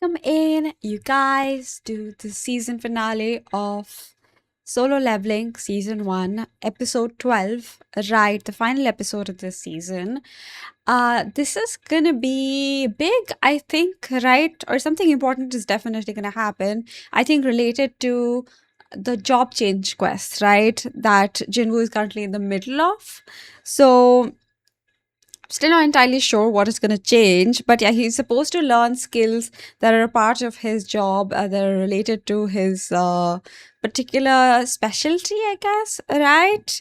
Welcome in, you guys, to the season finale of Solo Leveling Season 1, Episode 12. Right, the final episode of this season. This is gonna be big, I think, right? Or something important is definitely gonna happen. I think related to the job change quest, right? That Jinwoo is currently in the middle of. So still not entirely sure what is going to change, but yeah, he's supposed to learn skills that are a part of his job, that are related to his particular specialty, I guess, right?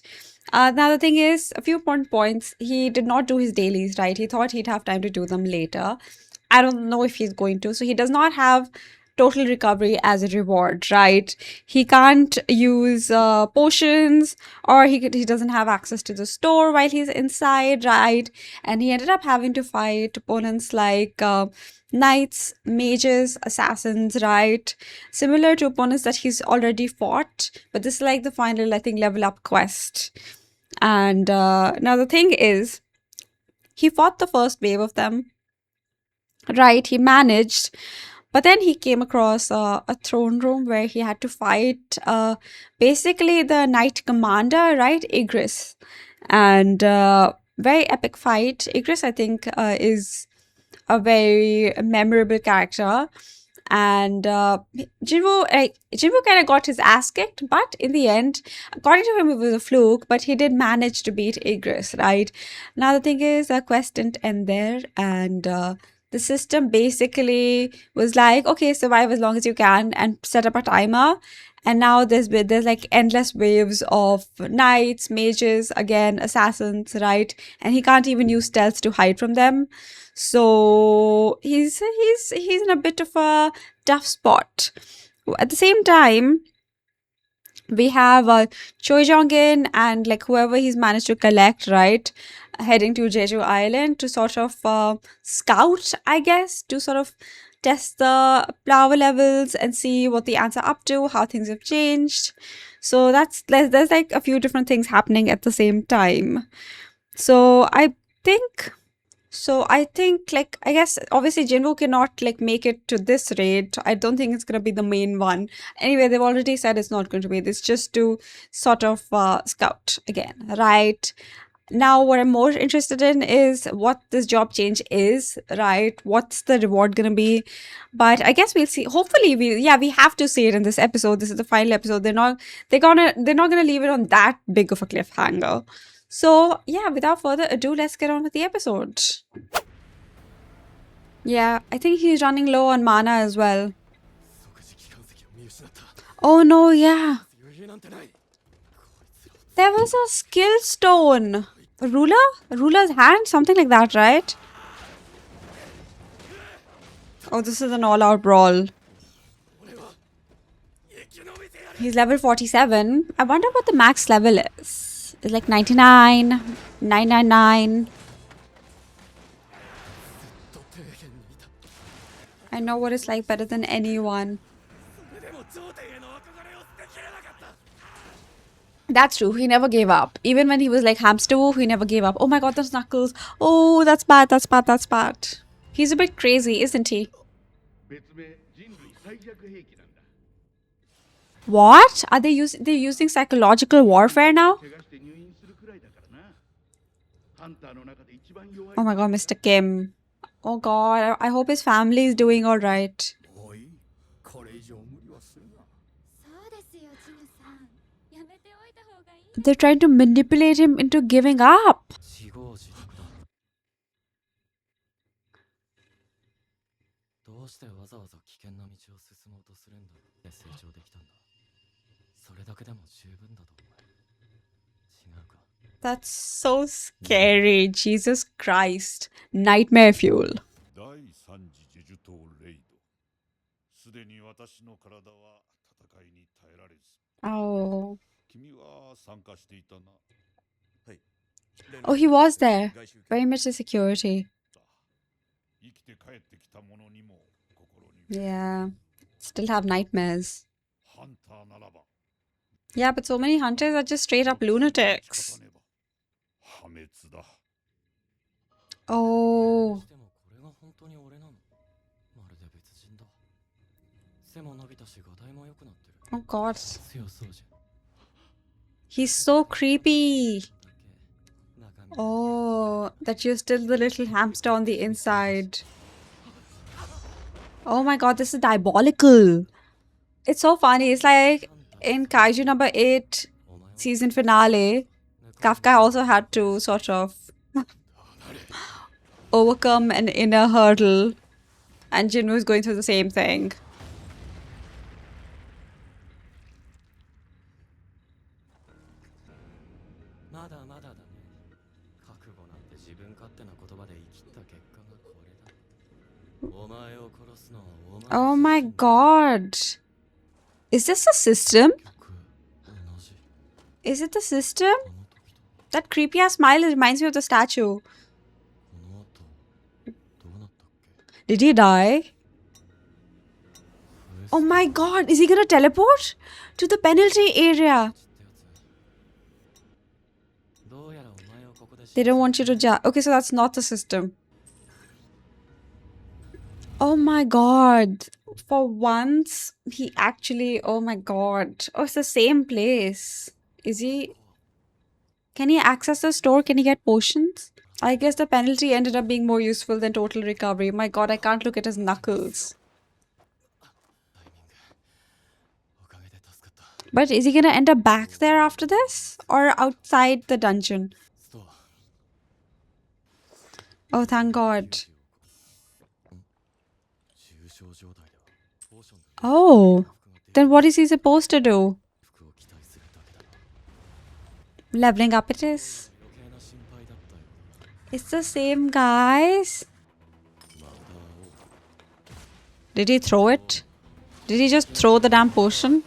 Now the thing is, a few points, he did not do his dailies, right? He thought he'd have time to do them later. I don't know if he's going to. So he does not have total recovery as a reward, right? He can't use potions, or he doesn't have access to the store while he's inside, right? And he ended up having to fight opponents like knights, mages, assassins, right? Similar to opponents that he's already fought, but this is like the final, I think, level up quest. And now the thing is, he fought the first wave of them, right? He managed, but then he came across a throne room where he had to fight basically the knight commander, right? Igris. And very epic fight. Igris, I think, is a very memorable character. And Jinwoo kind of got his ass kicked, but in the end, according to him, it was a fluke. But he did manage to beat Igris, right? Now the thing is, the quest didn't end there, and the system basically was like, okay, survive as long as you can, and set up a timer. And now there's like endless waves of knights, mages, again assassins, right? And he can't even use stealth to hide from them. So he's in a bit of a tough spot. At the same time, we have Choi Jong-in and like whoever he's managed to collect, right? Heading to Jeju Island to sort of scout, I guess, to sort of test the power levels and see what the ants are up to, how things have changed. So there's like a few different things happening at the same time. Think so I think, like, I guess obviously Jinwoo cannot like make it to this raid. I don't think it's gonna be the main one. Anyway, they've already said it's not going to be. It's just to sort of scout again, right? Now, what I'm more interested in is what this job change is, right? What's the reward gonna be? But I guess we'll see. Hopefully, we have to see it in this episode. This is the final episode. They're not gonna leave it on that big of a cliffhanger. So yeah, without further ado, let's get on with the episode. Yeah, I think he's running low on mana as well. Oh no, yeah. There was a skill stone. A ruler? A ruler's hand? Something like that, right? Oh, this is an all-out brawl. He's level 47. I wonder what the max level is. It's like 99, 999. I know what it's like better than anyone. That's true. He never gave up. Even when he was like hamster wolf, he never gave up. Oh my god, those knuckles. Oh, that's bad. That's bad. That's bad. He's a bit crazy, isn't he? What? Are they're using psychological warfare now? Oh my god, Mr. Kim. Oh god, I hope his family is doing alright. They're trying to manipulate him into giving up. That's so scary. Jesus Christ. Nightmare fuel. Oh. Oh, he was there. Very much the security. Yeah. Still have nightmares. Yeah, but so many hunters are just straight up lunatics. Oh. Oh god. He's so creepy. Oh, that you're still the little hamster on the inside. Oh my god, this is diabolical. It's so funny. It's like in Kaiju number 8 season finale, Kafka also had to sort of overcome an inner hurdle, and Jinwoo is going through the same thing. Oh my god. Is this a system? Is it the system? That creepy ass smile reminds me of the statue. Did he die? Oh my god, is he gonna teleport to the penalty area? They don't want you to jump. Okay, so that's not the system. Oh my god. For once, he actually... Oh my god. Oh, it's the same place. Is he... Can he access the store? Can he get potions? I guess the penalty ended up being more useful than total recovery. My god, I can't look at his knuckles. But is he gonna end up back there after this? Or outside the dungeon? Oh, thank god. Oh, then what is he supposed to do? Leveling up it is. It's the same, guys. Did he throw it? Did he just throw the damn potion?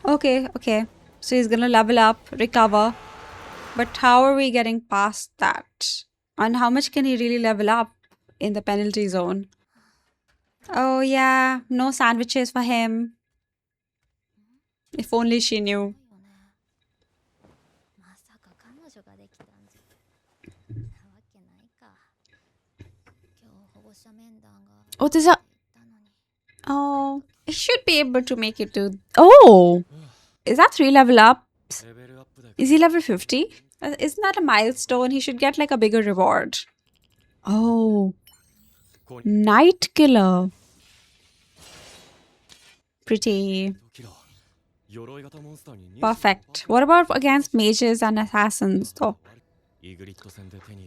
Okay, okay. So he's gonna level up, recover. But how are we getting past that? And how much can he really level up in the penalty zone? Oh yeah, no sandwiches for him. If only she knew. Oh, there's a... Oh, he should be able to make it to... Oh! Is that 3 level ups? Is he level 50? Isn't that a milestone? He should get like a bigger reward. Oh. Night Killer. Pretty. Perfect. What about against mages and assassins? Oh.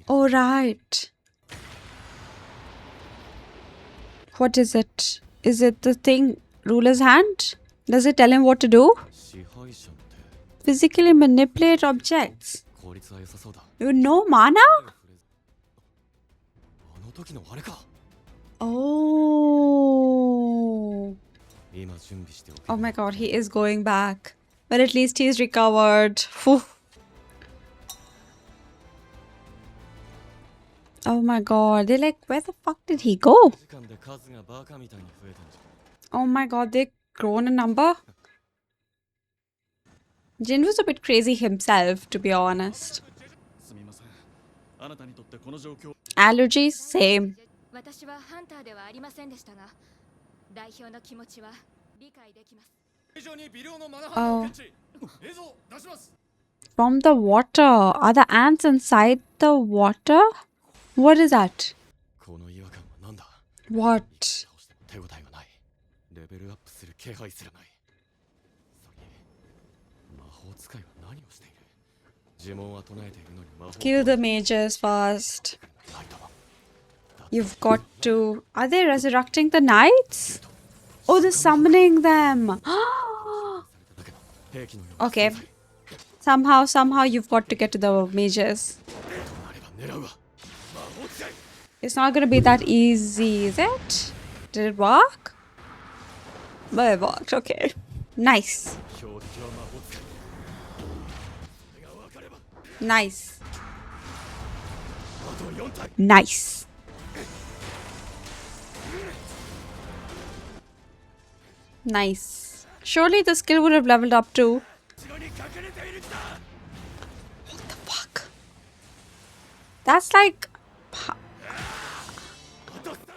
Oh, right. What is it? Is it the thing, ruler's hand? Does it tell him what to do? Physically manipulate objects. You know mana? Oh. Oh my god, he is going back. But at least he's recovered. Whew. Oh my god, they're like, where the fuck did he go? Oh my god, they've grown a number. Jin was a bit crazy himself, to be honest. Allergies? Same. Oh. From the water. Are the ants inside the water? What is that? What? Kill the mages first. You've got to... Are they resurrecting the knights? Oh, they're summoning them. Okay. Somehow you've got to get to the mages. It's not going to be that easy, is it? Did it work? But it worked, okay. Nice. Nice. Nice. Nice. Surely the skill would have leveled up too. What the fuck? That's like...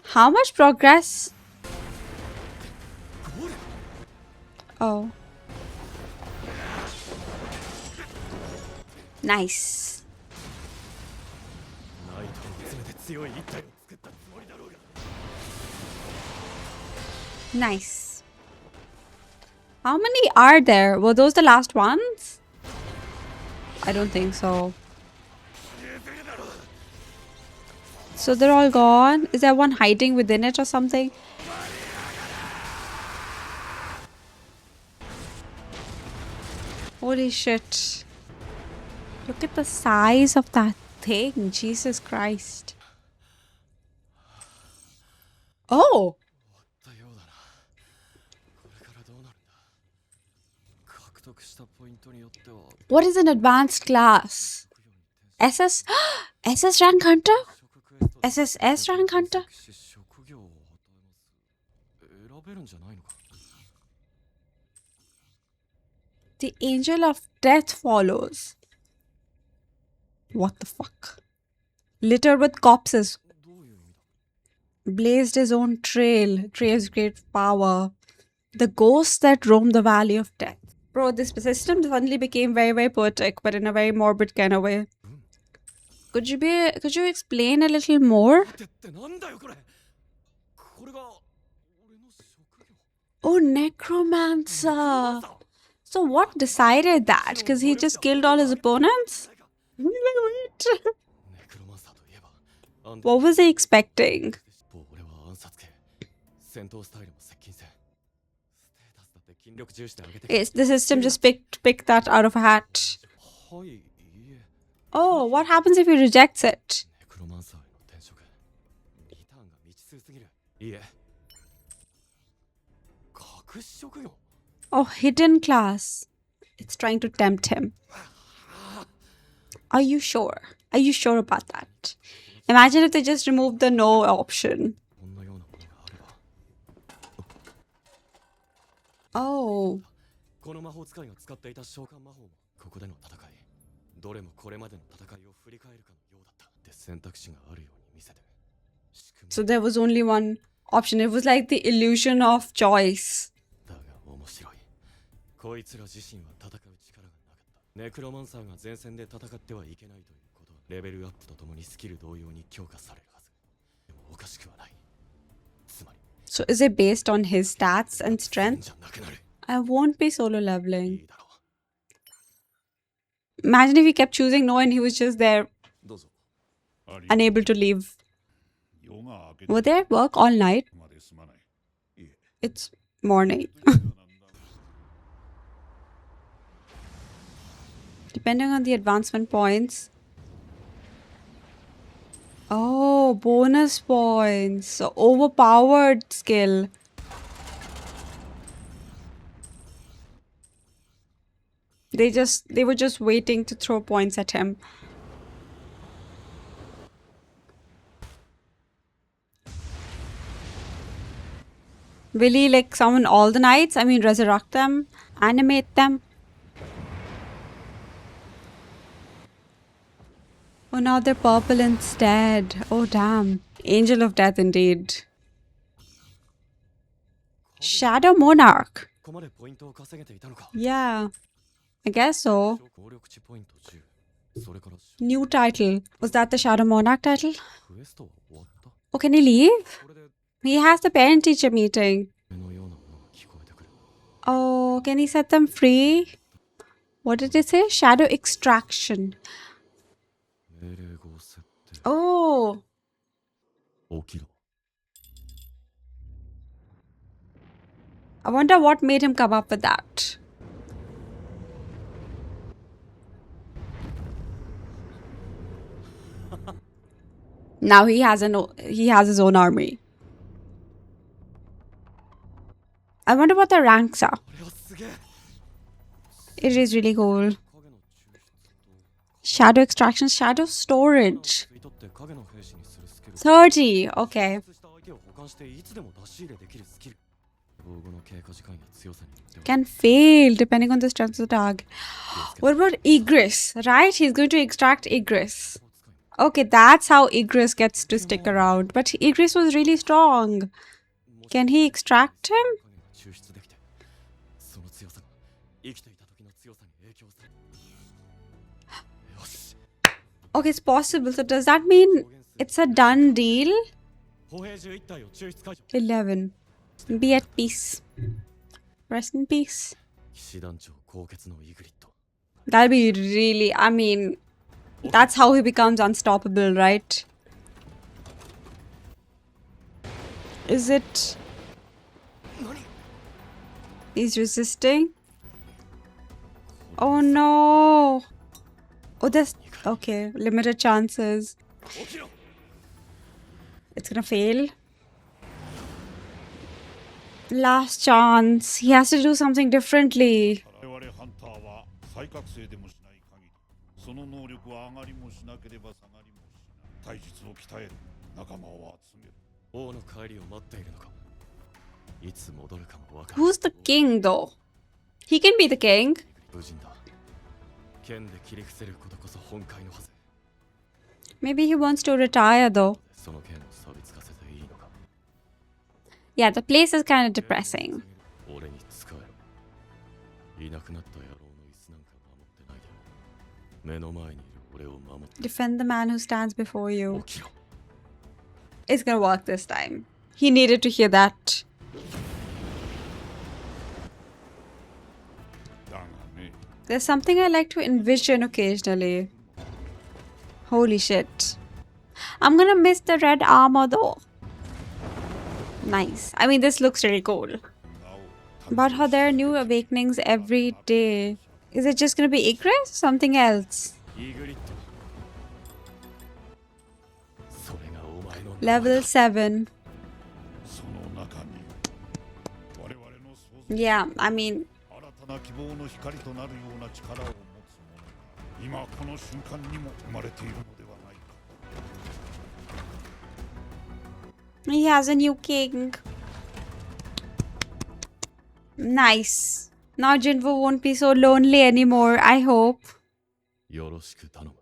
How much progress? Oh. Nice. Nice. How many are there? Were those the last ones? I don't think so. So they're all gone? Is there one hiding within it or something? Holy shit. Look at the size of that thing. Jesus Christ. Oh! What is an advanced class? SS? SS rank hunter? SSS rank hunter? The angel of death follows. What the fuck? Littered with corpses. Blazed his own trail. Craves great power. The ghosts that roam the valley of death. Bro, this system suddenly became very, very poetic, but in a very morbid kind of way. Could you explain a little more? Oh, necromancer. So what decided that? Because he just killed all his opponents? Wait. What was he expecting? Yes, the system just picked that out of a hat. Oh, what happens if he rejects it? Oh, hidden class. It's trying to tempt him. Are you sure? Are you sure about that? Imagine if they just removed the no option. Oh. So there was only one option. It was like the illusion of choice. So is it based on his stats and strength? I won't be solo leveling. Imagine if he kept choosing no and he was just there, unable to leave. Were they at work all night? It's morning. Depending on the advancement points. Oh, bonus points. So overpowered skill. They were just waiting to throw points at him. Will he like summon all the knights? I mean, resurrect them, animate them. Oh, now they're purple instead. Oh, damn. Angel of Death indeed. Shadow Monarch. Yeah, I guess so. New title. Was that the Shadow Monarch title? Oh, can he leave? He has the parent-teacher meeting. Oh, can he set them free? What did it say? Shadow extraction. Oh. I wonder what made him come up with that. Now he has his own army. I wonder what the ranks are. It is really cool. Shadow extraction, shadow storage. 30. Okay. Can fail depending on the strength of the target. What about Egress? Right? He's going to extract Egress. Okay, that's how Igris gets to stick around. But Igris was really strong. Can he extract him? Okay, it's possible. So does that mean it's a done deal? 11. Be at peace. Rest in peace. That'll be really, I mean, that's how he becomes unstoppable, right? Is it? He's resisting? Oh no! Oh, there's. Okay, limited chances. It's gonna fail. Last chance. He has to do something differently. 我々ハンターは再覚醒でもしない限りその能力は上がりもしなければ下がりもしない体術を鍛える仲間を集める王の帰りを待っているのかいつ戻るかもわからない Who's the king though? He can be the king. 無人だ剣で切り伏せることこそ本懐のはず Maybe he wants to retire though. その剣を錆びつかせていいのか Yeah, the place is kind of depressing. 俺に使えいなくなった野郎の椅子なんか守ってないで目の前にいる俺を守って Defend the man who stands before you. 起きろ It's gonna work this time. He needed to hear that. だがね There's something I like to envision occasionally. Holy shit. I'm gonna miss the red armor though. Nice. I mean, this looks really cool. But how there are new awakenings every day. Is it just gonna be Igris or something else? イグリットそれがお前の Level 7. その中に我々の想像 Yeah, I mean, 新たな希望の光となるような力を持つ者が今この瞬間にも生まれているのではないか he has a new king. Nice. Now Jinwoo won't be so lonely anymore, I hope. よろしく頼む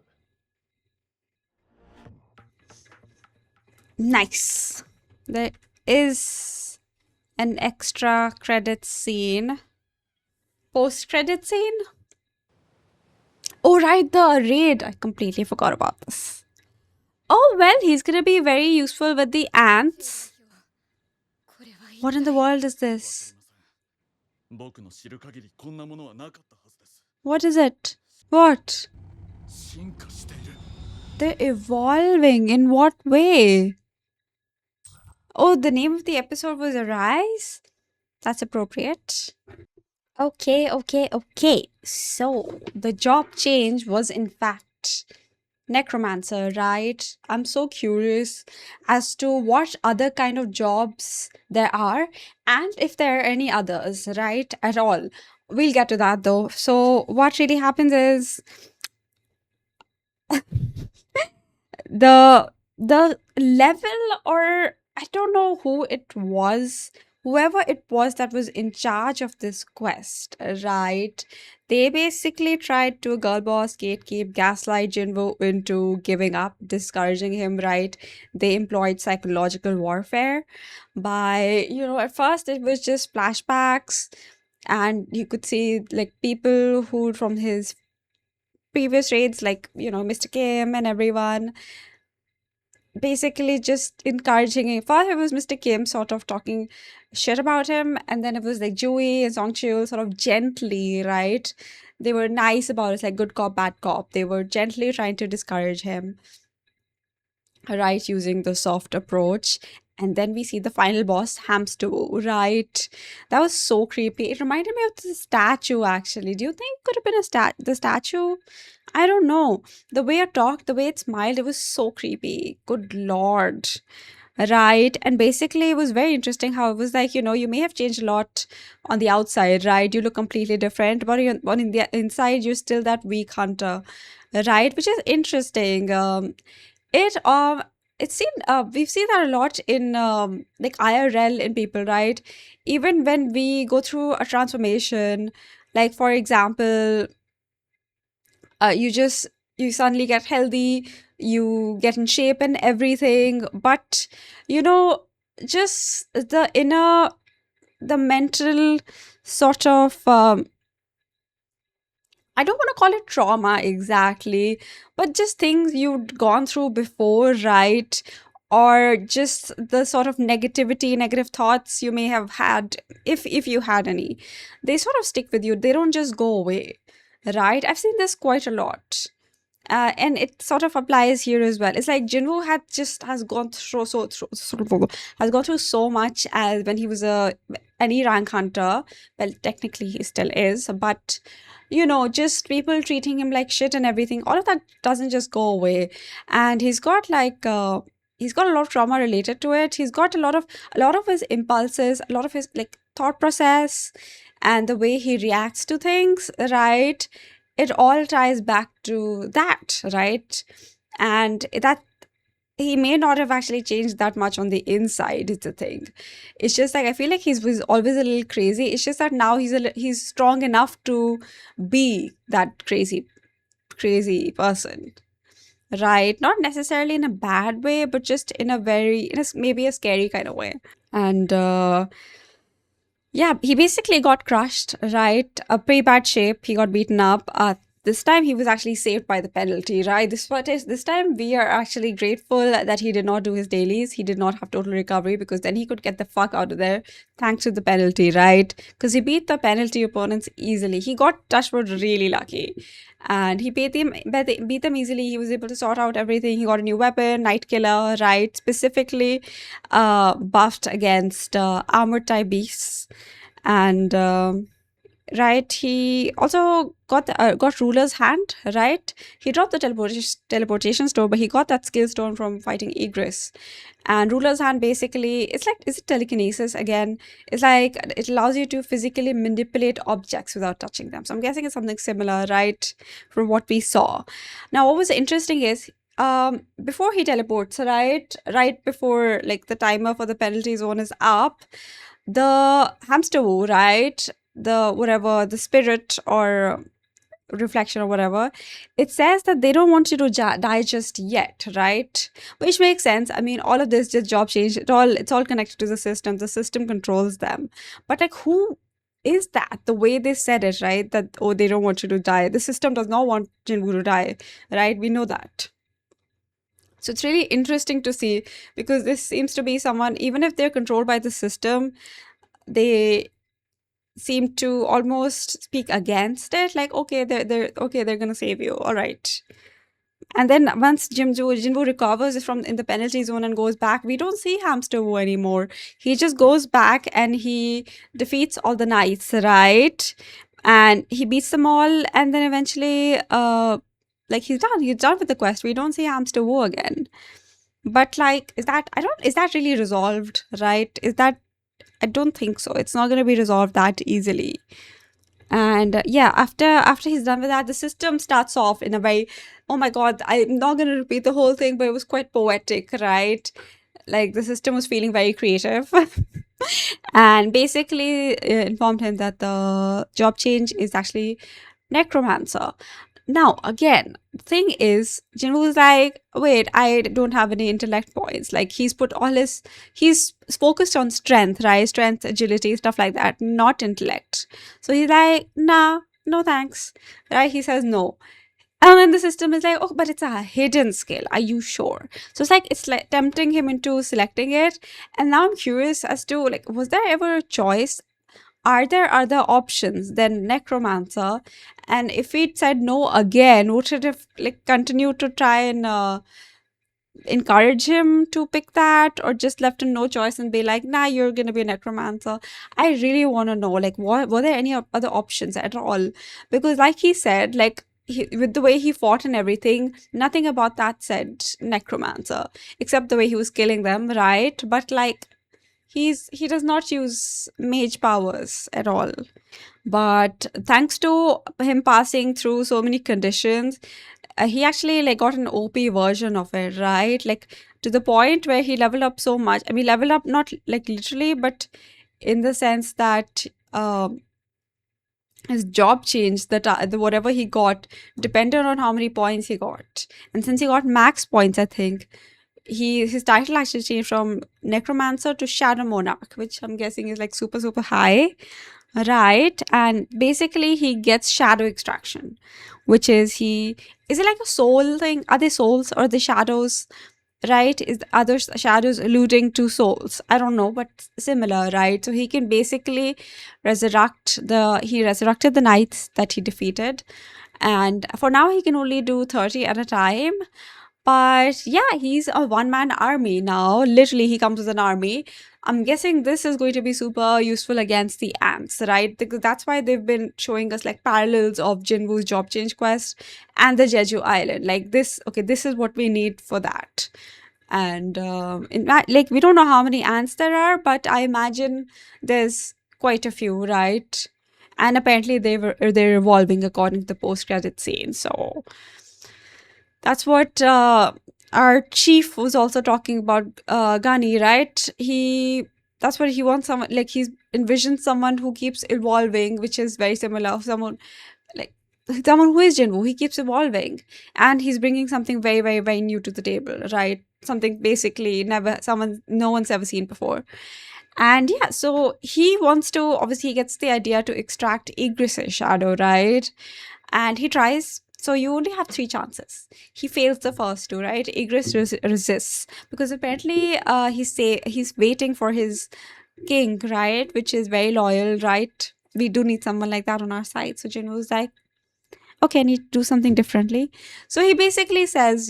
Nice. There is an extra credit scene. Post-credit scene? Oh, right, the raid. I completely forgot about this. Oh, well, he's gonna be very useful with the ants. What in the world is this? 僕の知る限りこんなものはなかったはずです What is it? What? 進化している They're evolving. In what way? Oh, the name of the episode was Arise? That's appropriate. Okay. So, the job change was in fact necromancer, right? I'm so curious as to what other kind of jobs there are and if there are any others, right? At all. We'll get to that though. So, what really happens is the level, or I don't know who it was, whoever it was that was in charge of this quest, right? They basically tried to girl boss, gatekeep, gaslight Jinwoo into giving up, discouraging him, right? They employed psychological warfare by, at first it was just flashbacks, and you could see like people who from his previous raids, like, Mr. Kim and everyone, basically just encouraging him. First, it was Mr. Kim sort of talking shit about him, and then it was like Jui and Songchul sort of gently, right? They were nice about it, like good cop, bad cop. They were gently trying to discourage him, right? Using the soft approach. And then we see the final boss, Hamster, right? That was so creepy. It reminded me of the statue, actually. Do you think it could have been the statue? I don't know. The way it talked, the way it smiled, it was so creepy. Good lord. Right. And basically, it was very interesting how it was like, you may have changed a lot on the outside, right? You look completely different, but on the inside, you're still that weak hunter, right? Which is interesting. We've seen that a lot in like IRL in people, right? Even when we go through a transformation, like for example, you just you suddenly get healthy, you get in shape and everything, but you know, just the mental sort of I don't want to call it trauma exactly, but just things you'd gone through before, right? Or just the sort of negative thoughts you may have had, if you had any. They sort of stick with you. They don't just go away, right? I've seen this quite a lot. And it sort of applies here as well. It's like Jinwoo has gone through has gone through so much as when he was an E rank hunter. Well, technically he still is, but you know, just people treating him like shit and everything. All of that doesn't just go away, and he's got a lot of trauma related to it. He's got a lot of his impulses, a lot of his like thought process, and the way he reacts to things. Right, it all ties back to that, right? And that he may not have actually changed that much on the inside, is the thing. It's just like I feel like was always a little crazy. It's just that now he's strong enough to be that crazy person, right? Not necessarily in a bad way, but just in a maybe a scary kind of way. And yeah, he basically got crushed, right? A pretty bad shape. He got beaten up. This time he was actually saved by the penalty, right? This time we are actually grateful that he did not do his dailies. He did not have total recovery because then he could get the fuck out of there thanks to the penalty, right? Because he beat the penalty opponents easily. He got Touchwood really lucky. And he beat them easily. He was able to sort out everything. He got a new weapon, Night Killer, right? Specifically buffed against armored type beasts. And right, he also got Ruler's Hand, right? He dropped the teleportation stone, but he got that skill stone from fighting Igris. And Ruler's Hand basically, it's like, is it telekinesis again? It's like it allows you to physically manipulate objects without touching them. So I'm guessing it's something similar, right? From what we saw. Now, what was interesting is before he teleports, right before like the timer for the penalty zone is up, the hamster woo, right? The spirit or reflection or whatever, it says that they don't want you to die just yet, right? Which makes sense. I mean, all of this just job change. It's all connected to the system. The system controls them. But like, who is that? The way they said it, right? That oh, they don't want you to die. The system does not want Jinwoo to die, right? We know that. So it's really interesting to see because this seems to be someone, even if they're controlled by the system, they seem to almost speak against it. Like, okay, they're gonna save you, all right. And then once Jinwoo recovers from in the penalty zone and goes back, we don't see Hamster Wu anymore. He just goes back and he defeats all the knights, right? And he beats them all, and then eventually, like he's done. He's done with the quest. We don't see Hamster Wu again. But like, is that really resolved, right? I don't think so. It's not going to be resolved that easily. And yeah, after he's done with that, the system starts off in a very, oh my god, I'm not going to repeat the whole thing, but it was quite poetic, right? Like the system was feeling very creative. And basically informed him that the job change is actually necromancer. Now, again, the thing is, Jinwoo was like, wait, I don't have any intellect points. Like, he's focused on strength, right? Strength, agility, stuff like that, not intellect. So he's like, nah, no thanks, right? He says no. And then the system is like, oh, but it's a hidden skill. Are you sure? So it's like tempting him into selecting it. And now I'm curious as to, like, was there ever a choice? Are there other options than necromancer? And if he'd said no again, would it have like continued to try and encourage him to pick that, or just left him no choice and be like, nah, you're gonna be a necromancer? I really want to know, like, were there any other options at all? Because like he said, like, with the way he fought and everything, nothing about that said necromancer, except the way he was killing them, right? But like, he does not use mage powers at all. But thanks to him passing through so many conditions, he actually like got an OP version of it, right? Like to the point where he leveled up so much. I mean, leveled up not like literally, but in the sense that his job changed, the whatever he got depended on how many points he got. And since he got max points, I think his title actually changed from necromancer to shadow monarch, which I'm guessing is like super super high, right? And basically he gets shadow extraction, which is it like a soul thing? Are they souls or the shadows, right? Is the other shadows alluding to souls? I don't know, but similar, right? So he can basically he resurrected the knights that he defeated, and for now he can only do 30 at a time. But yeah, he's a one man army now. Literally, he comes with an army. I'm guessing this is going to be super useful against the ants, right? Because that's why they've been showing us like parallels of Jinwoo's job change quest and the Jeju Island. Like this, okay, this is what we need for that. And in fact, like we don't know how many ants there are, but I imagine there's quite a few, right? And apparently they're evolving according to the post credit scene. So that's what our chief was also talking about, Gani, right? That's what he wants, someone like he's envisioned someone who keeps evolving, which is very similar of someone like someone who is Jinwoo. He keeps evolving, and he's bringing something very, very, very new to the table, right? Something basically no one's ever seen before. And yeah, so he wants to, obviously he gets the idea to extract Igris's shadow, right? And he tries. So you only have three chances. He fails the first two, right? Igris resists because apparently he's waiting for his king, right? Which is very loyal, right? We do need someone like that on our side. So Jinwoo's like, okay, I need to do something differently. So he basically says,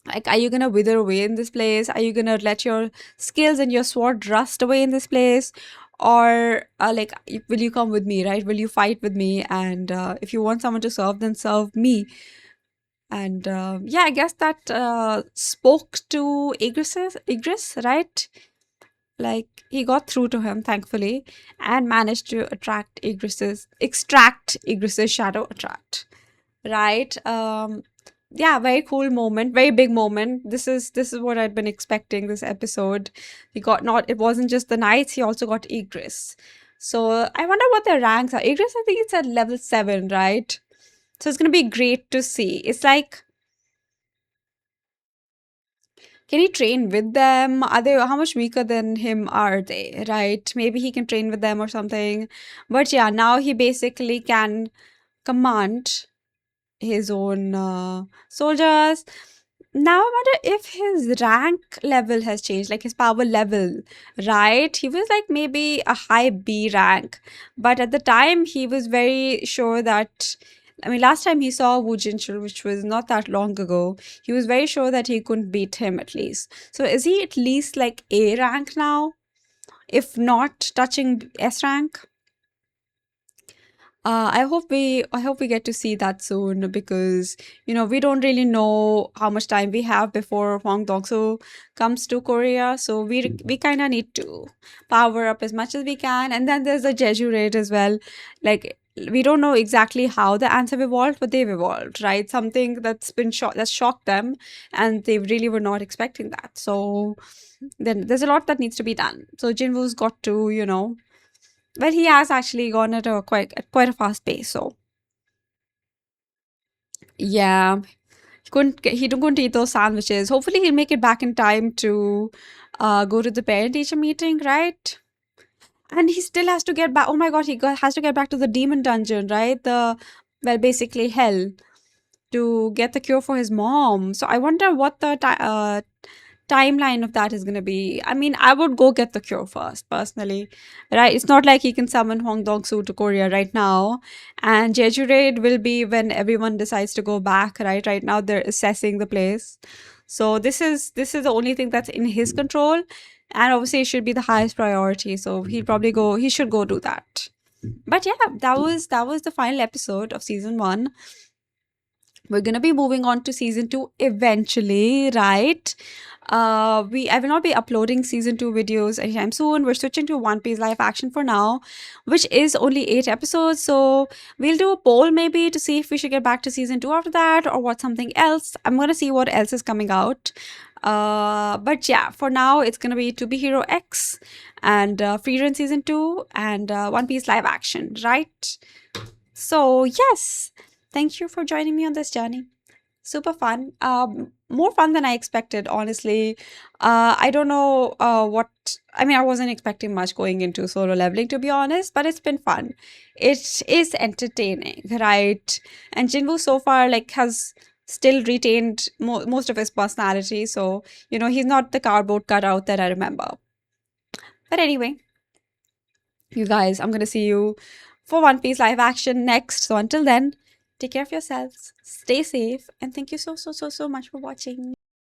like, are you gonna wither away in this place? Are you gonna let your skills and your sword rust away in this place? Or like, will you come with me, right? Will you fight with me? And if you want someone to serve, then serve me. And yeah, I guess that spoke to Igris, right? Like he got through to him, thankfully, and managed to extract Igris's shadow attract. Right? Yeah, very cool moment, very big moment. This is what I'd been expecting this episode. He got not it wasn't just the knights, he also got Igris. So I wonder what their ranks are. Igris, I think it's at level 7, right? So it's gonna be great to see. It's like, can he train with them? Are they how much weaker than him are they? Right? Maybe he can train with them or something. But yeah, now he basically can command his own soldiers. Now I wonder if his rank level has changed, like his power level, right? He was like maybe a high B rank, but at the time he was very sure that. I mean, last time he saw Wu Jinchul, which was not that long ago, he was very sure that he couldn't beat him at least. So is he at least like A rank now, if not touching S rank? I hope we get to see that soon because we don't really know how much time we have before Hwang Dong-soo comes to Korea, so we kind of need to power up as much as we can. And then there's the Jeju raid as well. Like we don't know exactly how the ants have evolved, but they've evolved, right? Something that's shocked them, and they really were not expecting that. So then there's a lot that needs to be done. So Jinwoo's got to well, he has actually gone at quite a fast pace. So yeah, he couldn't eat those sandwiches. Hopefully, he'll make it back in time to go to the parent teacher meeting, right? And he still has to get back. Oh my god, has to get back to the demon dungeon, right? Basically hell to get the cure for his mom. So I wonder what the timeline of that is going to be. I mean, I would go get the cure first, personally. Right? It's not like he can summon Hwang Dong-soo to Korea right now. And Jeju Raid will be when everyone decides to go back, right? Right now, they're assessing the place. So this is the only thing that's in his control. And obviously, it should be the highest priority. So he should go do that. But yeah, that was the final episode of season 1. We're gonna be moving on to season 2 eventually, right? I will not be uploading season 2 videos anytime soon. We're switching to One Piece live action for now, which is only 8 episodes. So we'll do a poll maybe to see if we should get back to season 2 after that or what something else. I'm gonna see what else is coming out. But yeah, for now it's gonna be To Be Hero X and Free Run Season 2 and One Piece live action, right? So yes, thank you for joining me on this journey. Super fun. More fun than I expected, honestly. I don't know I mean, I wasn't expecting much going into Solo Leveling, to be honest, but it's been fun. It is entertaining, right? And Jinwoo so far, like, has still retained most of his personality. So, he's not the cardboard cutout that I remember. But anyway, you guys, I'm going to see you for One Piece live action next. So until then, take care of yourselves, stay safe, and thank you so, so, so, so much for watching.